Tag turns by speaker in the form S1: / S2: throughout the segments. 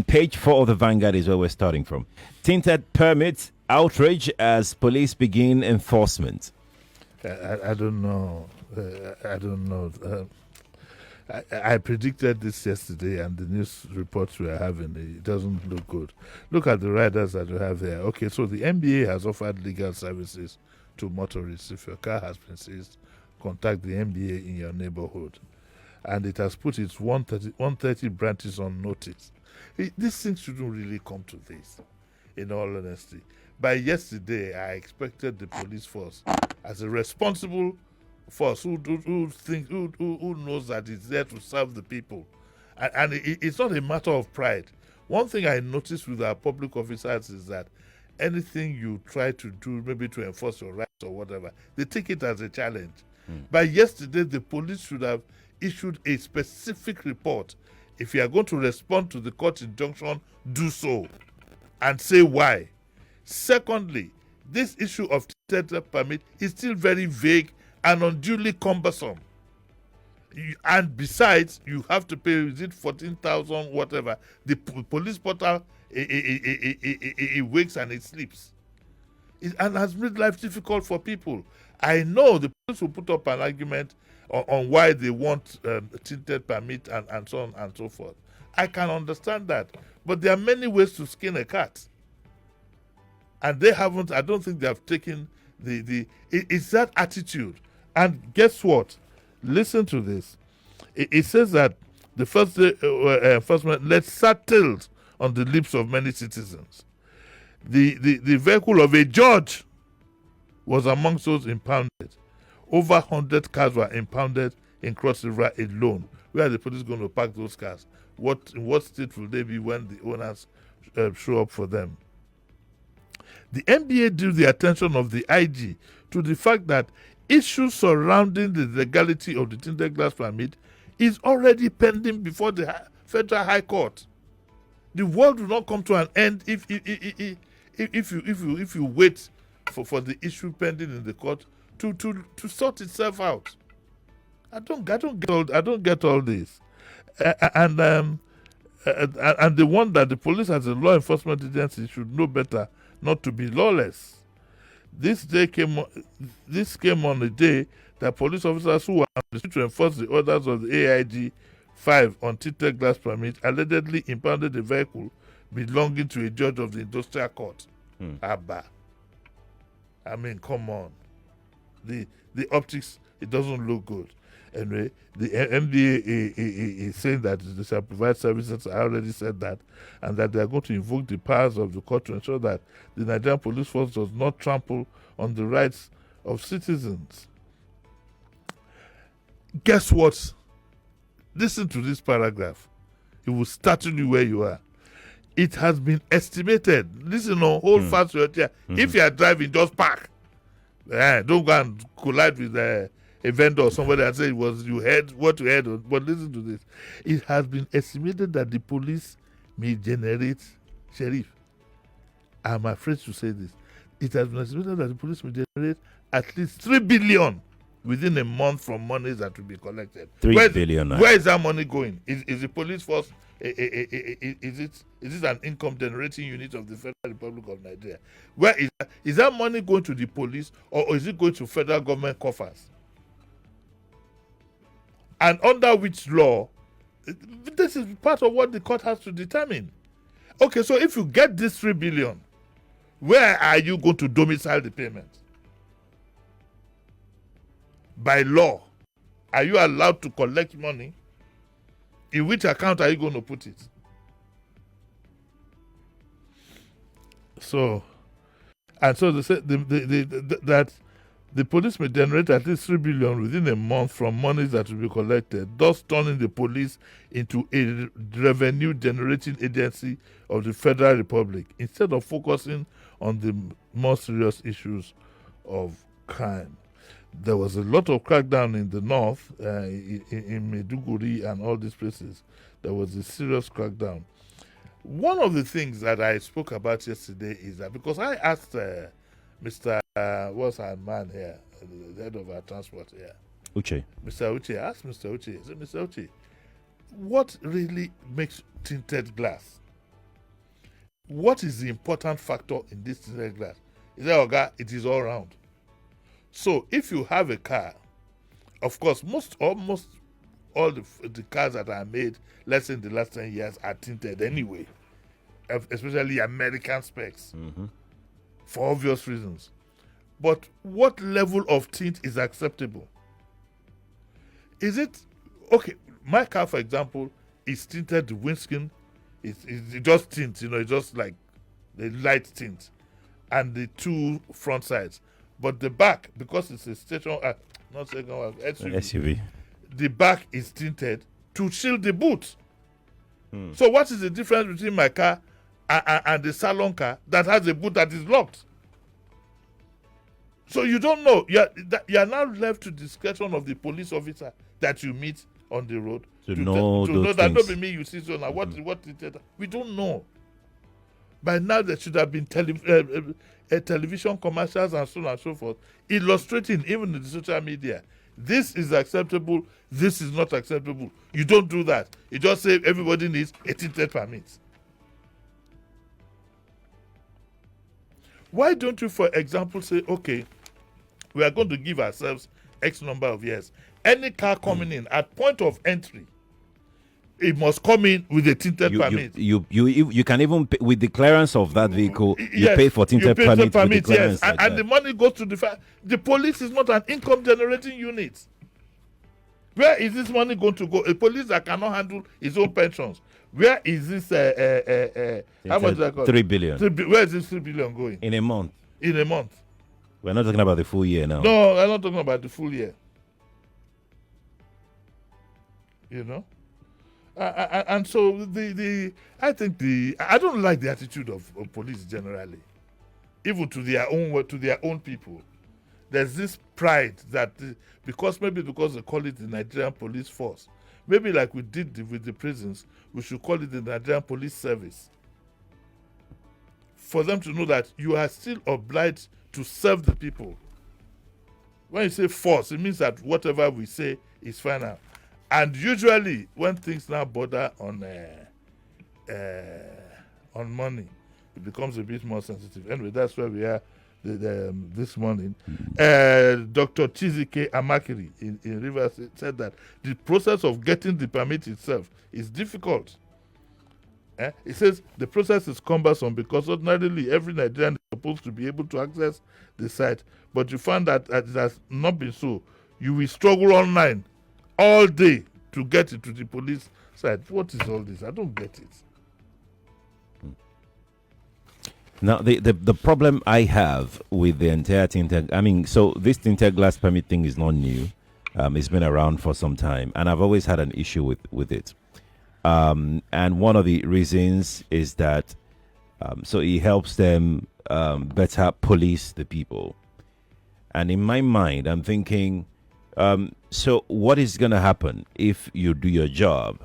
S1: Page 4 of the Vanguard is where we're starting from. Tinted permits outrage as police begin enforcement.
S2: I don't know. I don't know. I predicted this yesterday, and the news reports we are having, it doesn't look good. Look at the riders that we have there. Okay, so the NBA has offered legal services to motorists. If your car has been seized, contact the NBA in your neighborhood. And it has put its 130 branches on notice. These things shouldn't really come to this, in all honesty. By yesterday, I expected the police force, as a responsible force who knows that it's there to serve the people. And it's not a matter of pride. One thing I noticed with our public officers is that anything you try to do, maybe to enforce your rights or whatever, they take it as a challenge. By yesterday, the police should have issued a specific report. If you are going to respond to the court injunction, do so and say why. Secondly, this issue of tinted permit is still very vague and unduly cumbersome. And besides, you have to pay, is it 14,000, whatever. The police portal, it wakes and it sleeps. And has made life difficult for people. I know the police will put up an argument on why they want tinted permit and so on and so forth. I can understand that. But there are many ways to skin a cat. And they haven't, I don't think they have taken it's that attitude. And guess what? Listen to this. It says that the first enforcement left settled on the lips of many citizens. The vehicle of a judge was amongst those impounded. Over 100 cars were impounded in Cross River alone. Where are the police going to park those cars? In what state will they be when the owners show up for them? The NBA drew the attention of the IG to the fact that issues surrounding the legality of the tinted glass permit is already pending before the Federal High Court. The world will not come to an end if you wait for the issue pending in the court to sort itself out. I don't get all this, and the one that the police as a law enforcement agency should know better not to be lawless. This came on a day that police officers who were on the street to enforce the orders of the AIG 5 on tinted glass permit allegedly impounded a vehicle belonging to a judge of the industrial court. Abba. I mean, come on. The optics, it doesn't look good. Anyway, the MDA is saying that they shall provide services. I already said that, and that they are going to invoke the powers of the court to ensure that the Nigerian police force does not trample on the rights of citizens. Guess what? Listen to this paragraph. It will startle you where you are. It has been estimated. Listen, hold fast your chair. If you are driving, just park. Don't go and collide with a vendor or somebody and say it was you heard what you heard. But listen to this. It has been estimated that the police may generate, Sheriff, I'm afraid to say this. It has been estimated that the police may generate at least 3 billion within a month from monies that will be collected.
S1: 3 billion.
S2: Where is that money going? Is the police force, is it an income generating unit of the Federal Republic of Nigeria? Where is that money going to the police, or is it going to federal government coffers? And under which law? This is part of what the court has to determine. Okay, so if you get this 3 billion, where are you going to domicile the payment? By law, are you allowed to collect money? In which account are you going to put it? So they say that the police may generate at least 3 billion within a month from monies that will be collected, thus turning the police into a revenue-generating agency of the Federal Republic instead of focusing on the more serious issues of crime. There was a lot of crackdown in the north, in Maiduguri and all these places. There was a serious crackdown. One of the things that I spoke about yesterday is that because I asked Mr. What's our man here, the head of our transport here?
S1: Uche.
S2: Mr. Uche, I asked Mr. Uche, I said, Mr. Uche, what really makes tinted glass? What is the important factor in this tinted glass? Is that, okay, it is all round. So if you have a car, of course, almost all the cars that are made, let's say in the last 10 years, are tinted anyway, especially American specs, for obvious reasons. But what level of tint is acceptable? Is it, okay, my car, for example, is tinted, the windscreen, it's just tint, it's just like the light tint, and the two front sides. But the back, because it's a SUV, the back is tinted to shield the boot. So what is the difference between my car and the salon car that has a boot that is locked? So you don't know. You are now left to discretion of the police officer that you meet on the road
S1: to know
S2: that not be me you see. So now what we don't know. By now there should have been television commercials and so on and so forth, illustrating even in the social media, this is acceptable, this is not acceptable. You don't do that. You just say everybody needs a tinted permit. Why don't you, for example, say, okay, we are going to give ourselves X number of years. Any car coming in at point of entry, it must come in with a tinted permit.
S1: You can even pay, with the clearance of that vehicle, you pay for tinted permit.
S2: Yes, and the money goes to the police is not an income generating unit. Where is this money going to go? A police that cannot handle his own pensions. Where is this? How much is that cost?
S1: 3 billion.
S2: Where is this 3 billion going?
S1: In a month.
S2: In a month.
S1: We're not talking about the full year now.
S2: No, I'm not talking about the full year. And so I don't like the attitude of police generally, even to their own people. There's this pride that because they call it the Nigerian Police Force, maybe like we did with the prisons, we should call it the Nigerian Police Service. For them to know that you are still obliged to serve the people. When you say force, it means that whatever we say is final. And usually, when things now border on money, it becomes a bit more sensitive. Anyway, that's where we are this morning. Dr. Chizike Amakiri in Rivers said that the process of getting the permit itself is difficult. He says the process is cumbersome because ordinarily every Nigerian is supposed to be able to access the site, but you find that it has not been so. You will struggle online all day to get it to the police side. What is all this? I don't get it.
S1: Now, the problem I have with the entire tinted, so this tinted glass permit thing is not new. It's been around for some time, and I've always had an issue with it. And one of the reasons is that so it helps them better police the people. And in my mind, I'm thinking, so what is going to happen if you do your job?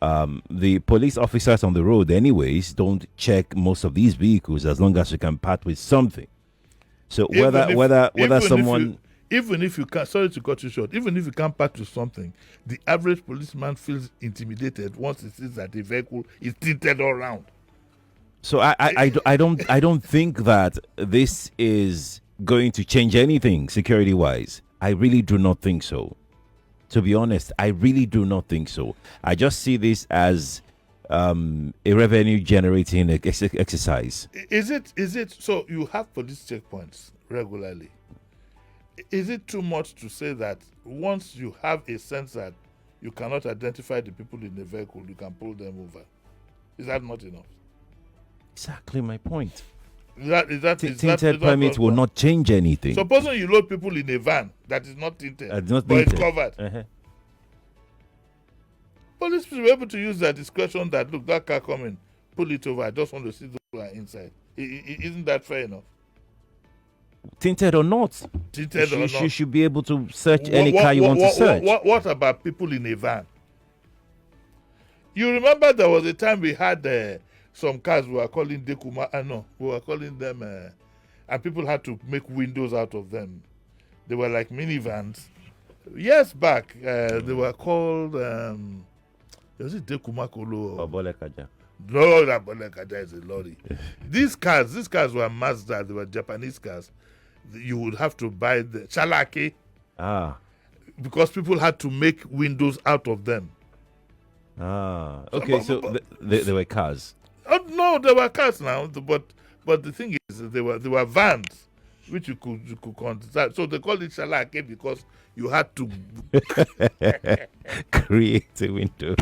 S1: The police officers on the road anyways don't check most of these vehicles as long as you can part with something. So whether someone...
S2: Even if you can't, sorry to cut you short, even if you can't part with something, the average policeman feels intimidated once he sees that the vehicle is tinted all around.
S1: So I don't think that this is going to change anything security wise. I really do not think so. To be honest, I really do not think so. I just see this as a revenue generating exercise.
S2: Is it so you have police checkpoints regularly? Is it too much to say that once you have a sense that you cannot identify the people in the vehicle, you can pull them over? Is that not enough?
S1: Exactly my point.
S2: Tinted
S1: permit will not change anything.
S2: Supposing you load people in a van that is not tinted, but it's covered.
S1: Uh-huh.
S2: Police will be able to use their discretion that, look, that car coming, pull it over. I just want to see those who are inside. Isn't that fair enough?
S1: Tinted or not, you should be able to search any car you want to search.
S2: What about people in a van? You remember there was a time we had some cars we were calling Dekuma. We were calling them, and people had to make windows out of them. They were like minivans. Years back, they were called. Was it Dekumakolo?
S1: Or Bolekaja?
S2: No, that Bolekaja is a lorry. These cars were Mazda. They were Japanese cars. You would have to buy the Chalake. Because people had to make windows out of them.
S1: Okay, so they were cars.
S2: Oh no, they were cars now, but the thing is, they were vans, which you could consider. So they call it Shalake because you had to
S1: create a window.